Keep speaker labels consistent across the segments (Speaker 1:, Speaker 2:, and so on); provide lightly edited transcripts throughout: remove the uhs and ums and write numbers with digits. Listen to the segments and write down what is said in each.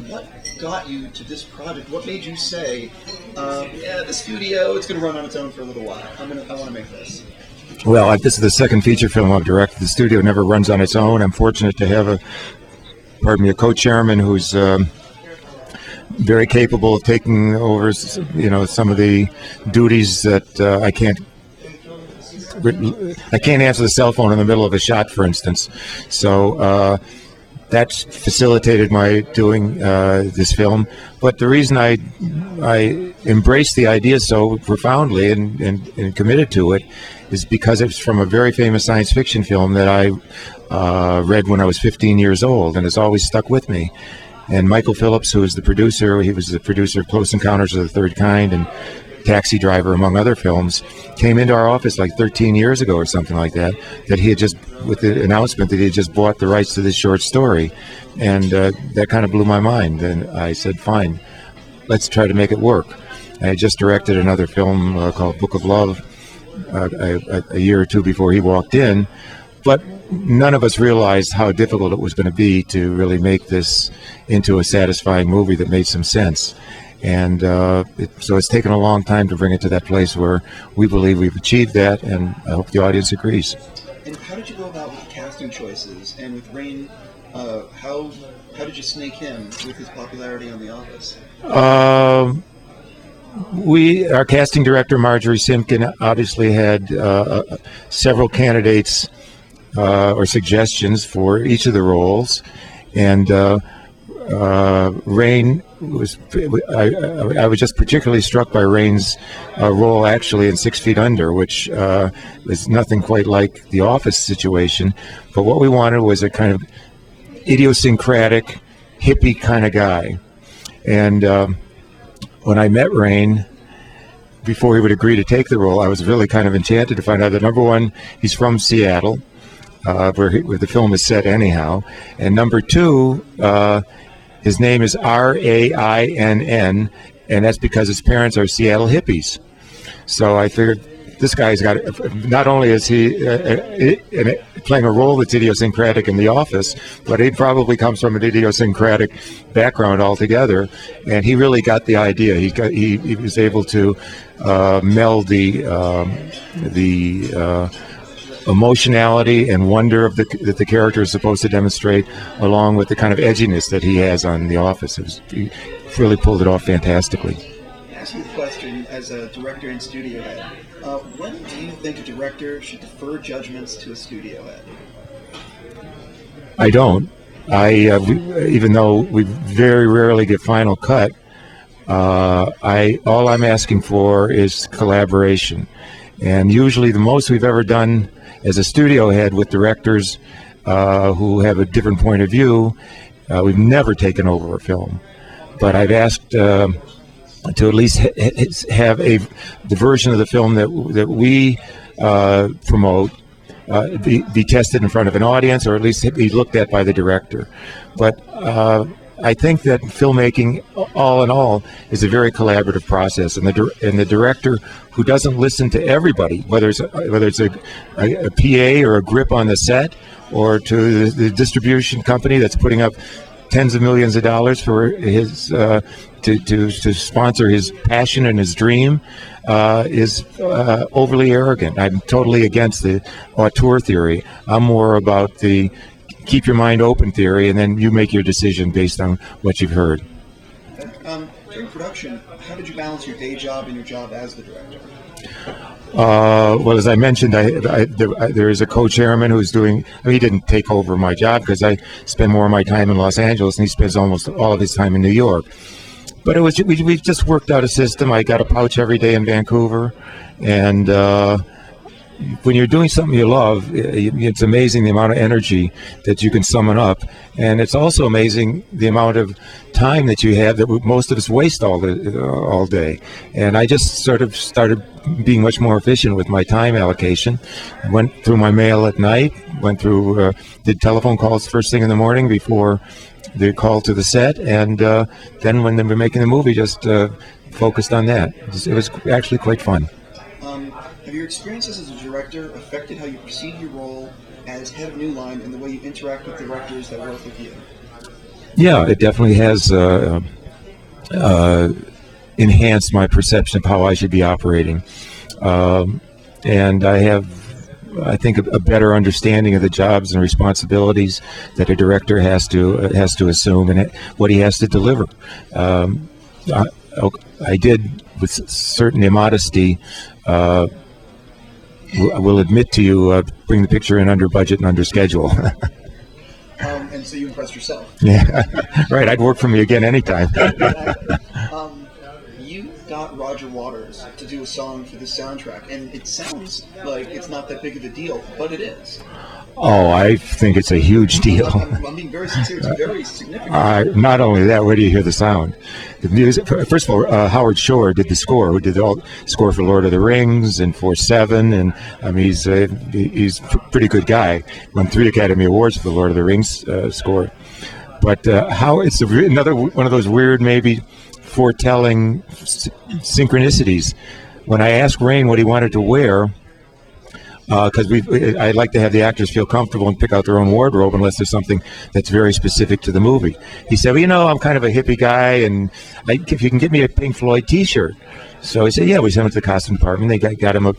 Speaker 1: what got you to this project? What made you say, yeah, the studio, it's going to run on its own for a little while. I want to make this.
Speaker 2: Well, this is the second feature film I've directed. The studio never runs on its own. I'm fortunate to have a co-chairman who's very capable of taking over, some of the duties that I can't answer the cell phone in the middle of a shot, for instance. So that facilitated my doing this film. But the reason I embraced the idea so profoundly and committed to it is because it's from a very famous science fiction film that I read when I was 15 years old, and it's always stuck with me. And Michael Phillips, who is the producer, he was the producer of Close Encounters of the Third Kind and Taxi Driver, among other films, came into our office like 13 years ago or something like that he had just, with the announcement that he had just bought the rights to this short story. And that kind of blew my mind. And I said, fine, let's try to make it work. I had just directed another film called Book of Love a year or two before he walked in. But none of us realized how difficult it was going to be to really make this into a satisfying movie that made some sense. And so it's taken a long time to bring it to that place where we believe we've achieved that, and I hope the audience agrees.
Speaker 1: And how did you go about with the casting choices? And with Rainn, how did you snake him with his popularity on The Office?
Speaker 2: Our casting director, Marjorie Simkin, obviously had several candidates or suggestions for each of the roles, and Rainn I was just particularly struck by Rainn's role actually in 6 Feet Under, which is nothing quite like the Office situation, but what we wanted was a kind of idiosyncratic hippie kind of guy. And when I met Rainn, before he would agree to take the role, I was really kind of enchanted to find out that, number one, he's from Seattle, where the film is set anyhow, and number two, his name is Rainn, and that's because his parents are Seattle hippies. So I figured this guy's got, not only is he playing a role that's idiosyncratic in The Office, but he probably comes from an idiosyncratic background altogether, and he really got the idea. He was able to meld the emotionality and wonder that the character is supposed to demonstrate, along with the kind of edginess that he has on The Office. He really pulled it off fantastically.
Speaker 1: Ask you the question as a director and studio head. When do you think a director should defer judgments to a studio head?
Speaker 2: I don't. Even though we very rarely get final cut, all I'm asking for is collaboration. And usually the most we've ever done as a studio head with directors who have a different point of view, we've never taken over a film. But I've asked to at least have the version of the film that we promote be tested in front of an audience, or at least be looked at by the director. But I think that filmmaking, all in all, is a very collaborative process, and the director who doesn't listen to everybody, whether it's a PA or a grip on the set, or to the distribution company that's putting up tens of millions of dollars for his to sponsor his passion and his dream, is overly arrogant. I'm totally against the auteur theory. I'm more about the keep your mind open theory, and then you make your decision based on what you've heard.
Speaker 1: During production, how did you balance your day job and your job as the director?
Speaker 2: Well, as I mentioned, there is a co-chairman who's doing. He didn't take over my job because I spend more of my time in Los Angeles, and he spends almost all of his time in New York. But we've just worked out a system. I got a pouch every day in Vancouver, and when you're doing something you love, it's amazing the amount of energy that you can summon up, and it's also amazing the amount of time that you have that most of us waste all day. And I just sort of started being much more efficient with my time allocation. I went through my mail at night, did telephone calls first thing in the morning before the call to the set, and then when they were making the movie, just focused on that. It was actually quite fun.
Speaker 1: Have your experiences as a director affected how you perceive your role as head of New Line and the way you interact with directors that work with you?
Speaker 2: Yeah, it definitely has enhanced my perception of how I should be operating. And I have, I think, a better understanding of the jobs and responsibilities that a director has to assume, and what he has to deliver. I, I did, with certain immodesty, will admit to you, bring the picture in under budget and under schedule.
Speaker 1: And so you impressed yourself.
Speaker 2: Yeah, right. I'd work for me again anytime.
Speaker 1: You got Roger Waters to do a song for the soundtrack, and it sounds like it's not that big of a deal, but it is.
Speaker 2: Oh, I think it's a huge deal.
Speaker 1: I'm being very sincere. It's very significant.
Speaker 2: Not only that, where do you hear the sound? The music. First of all, Howard Shore did the score. Who did the score for Lord of the Rings and for Seven, and I mean, he's a pretty good guy. Won 3 Academy Awards for the Lord of the Rings score. But how it's another one of those weird, maybe foretelling synchronicities. When I asked Rainn what he wanted to wear, because I like to have the actors feel comfortable and pick out their own wardrobe unless there's something that's very specific to the movie. He said, well, you know, I'm kind of a hippie guy, and if you can get me a Pink Floyd T-shirt. So he said, yeah, we sent him to the costume department. They got him a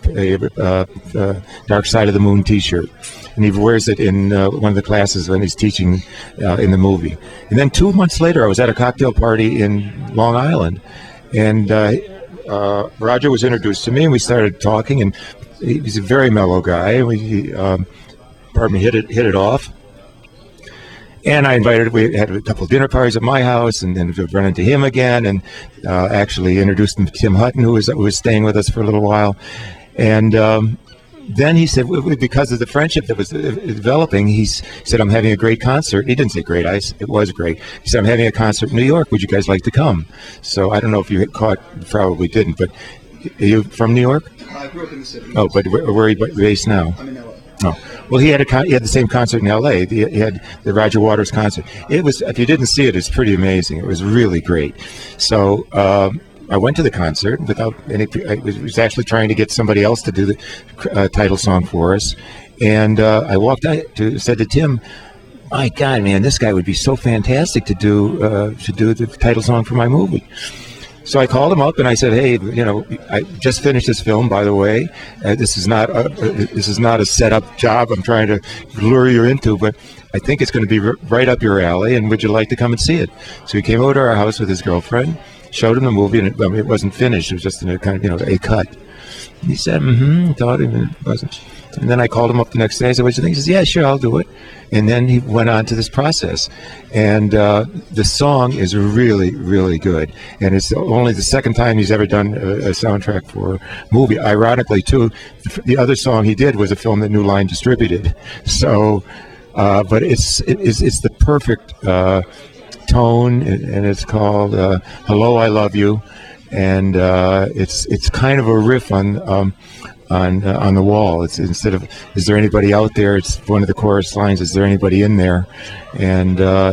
Speaker 2: Dark Side of the Moon T-shirt, and he wears it in one of the classes when he's teaching in the movie. And then 2 months later, I was at a cocktail party in Long Island, and Roger was introduced to me, and we started talking, and he's a very mellow guy. We hit it off. And we had a couple of dinner parties at my house, and then run into him again, and actually introduced him to Tim Hutton, who was staying with us for a little while. And then he said, because of the friendship that was developing, he said, I'm having a great concert. He didn't say great, it was great. He said, I'm having a concert in New York. Would you guys like to come? So I don't know if you caught, probably didn't, but are you from New York?
Speaker 1: I grew up in the city.
Speaker 2: Oh, but where are you based now?
Speaker 1: I'm in LA.
Speaker 2: Oh, well, he had the same concert in L.A. He had the Roger Waters concert. It was, if you didn't see it, it's pretty amazing. It was really great. So I went to the concert without any. I was actually trying to get somebody else to do the title song for us, and I walked out said to Tim, "My God, man, this guy would be so fantastic to do the title song for my movie." So I called him up and I said, "Hey, you know, I just finished this film, by the way. This is not a set-up job I'm trying to lure you into, but I think it's going to be right up your alley. And would you like to come and see it?" So he came over to our house with his girlfriend, showed him the movie, and it wasn't finished. It was just in a kind of a cut. And he said, thought it wasn't. And then I called him up the next day. I said, "What do you think?" He says, "Yeah, sure, I'll do it." And then he went on to this process. And the song is really, really good. And it's only the second time he's ever done a soundtrack for a movie. Ironically, too, the other song he did was a film that New Line distributed. So, but it's the perfect tone, and it's called "Hello, I Love You." And it's kind of a riff on the wall. It's instead of "Is there anybody out there?" it's one of the chorus lines, "Is there anybody in there?" And how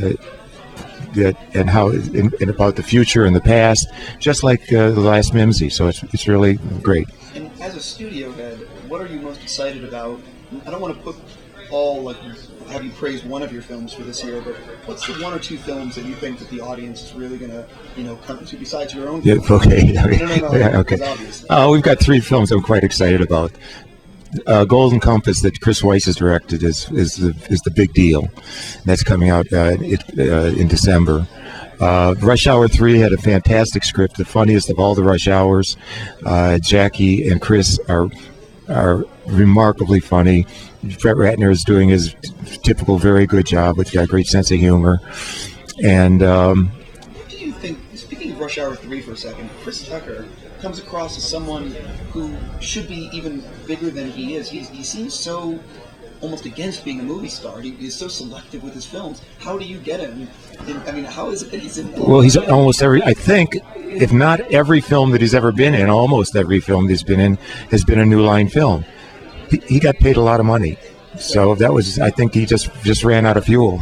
Speaker 2: and about the future and the past, just like the last Mimzy. So it's really great.
Speaker 1: And as a studio head, what are you most excited about? I don't want to put have you praise one of your films for this year, but what's the 1 or 2 films that you think that the audience is really going to, come to besides your own?
Speaker 2: Yeah, okay.
Speaker 1: No.
Speaker 2: Yeah, okay. We've got 3 films I'm quite excited about. Golden Compass that Chris Weiss has directed is the big deal. That's coming out in December. Rush Hour 3 had a fantastic script, the funniest of all the Rush Hours. Jackie and Chris are remarkably funny. Brett Ratner is doing his typical very good job. He's got a great sense of humor. And
Speaker 1: what do you think, speaking of Rush Hour 3 for a second, Chris Tucker comes across as someone who should be even bigger than he is. He seems so almost against being a movie star. He's so selective with his films. How do you get him? How is it that he's in?
Speaker 2: Well, he's almost I think, if not every film that he's ever been in, almost every film that he's been in has been a New Line film. He got paid a lot of money. So that was, I think he just ran out of fuel.